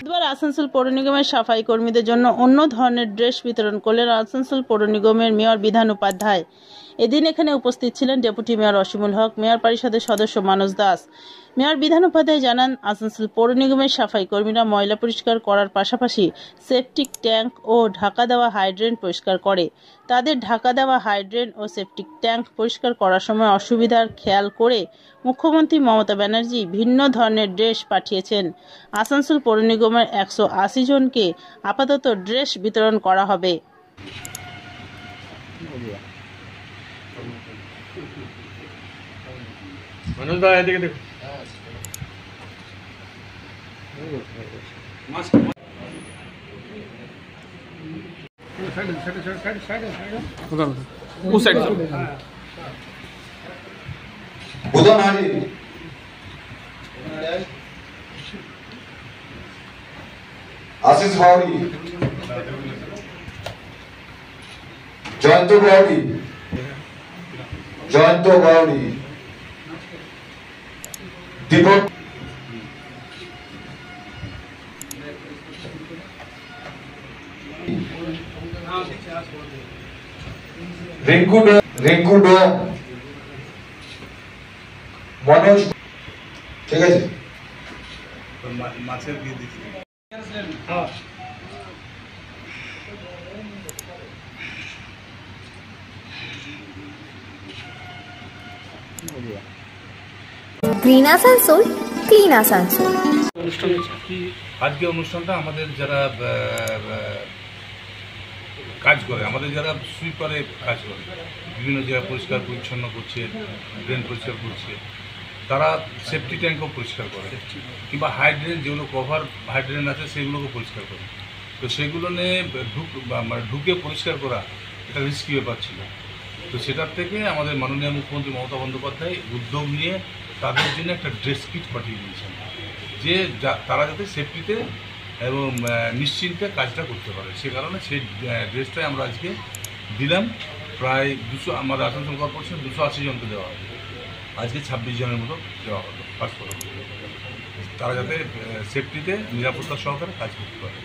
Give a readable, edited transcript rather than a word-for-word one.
বুধবার আসানসোল পৌর নিগমের সাফাই কর্মীদের জন্য অন্য ধরনের ড্রেস বিতরণ করলেন আসানসোল পৌর নিগমের মেয়র বিধান উপাধ্যায়। এদিন এখানে উপস্থিত ছিলেন ডেপুটি মেয়র অসীমুল হক, মেয়র পরিষদের সদস্য মানস দাস। মেয়র বিধান উপাধ্যায় জানান, আসানসোল পৌর নিগমের সাফাই কর্মীরা ময়লা পরিষ্কার করার পাশাপাশি সেপটিক ট্যাঙ্ক ও ঢাকা দেওয়া হাইড্রেন পরিষ্কার করে। তাদের ঢাকা দেওয়া হাইড্রেন ও সেপটিক ট্যাঙ্ক পরিষ্কার করার সময় অসুবিধার খেয়াল করে মুখ্যমন্ত্রী মমতা ব্যানার্জি ভিন্ন ধরনের ড্রেস পাঠিয়েছেন। আসানসোল পৌর নিগমের 180 জনকে আপাতত ড্রেস বিতরণ করা হবে। आशीष बावड़ी, जयंत बावड़ी, दीपक रिंकू डो मनोज, ठीक है গ্রিন আসানসোল, ক্লিন আসানসোল। আজকে অনুষ্ঠানটা আমাদের যারা কাজ করে, আমাদের যারা সুইপারে কাজ করে, বিভিন্ন জায়গা পরিষ্কার পরিচ্ছন্ন করছে, ড্রেন পরিষ্কার করছে, তারা সেফটি ট্যাঙ্কও পরিষ্কার করে, কিংবা হাইড্রেন যেগুলো কভার হাইড্রেন আছে সেগুলোকে পরিষ্কার করে। তো সেগুলো নিয়ে ঢুকে পরিষ্কার করা এটা রিস্কি ব্যাপার ছিল। তো সেটার থেকে আমাদের মাননীয় মুখ্যমন্ত্রী মমতা বন্দ্যোপাধ্যায় উদ্যোগ নিয়ে তাদের জন্য একটা ড্রেস কিট পাঠিয়ে দিয়েছেন, যে তারা যাতে সেফটিতে এবং নিশ্চিন্তে কাজটা করতে পারে। সে কারণে সেই ড্রেসটাই আমরা আজকে দিলাম। প্রায় 200 আমাদের আসানসোল কর্পোরেশন 280 জনকে দেওয়া হবে। আজকে 26 জনের মতো দেওয়া হলো ফার্স্ট তারা যাতে সেফটিতে নিরাপত্তা সহকারে কাজ করতে পারে।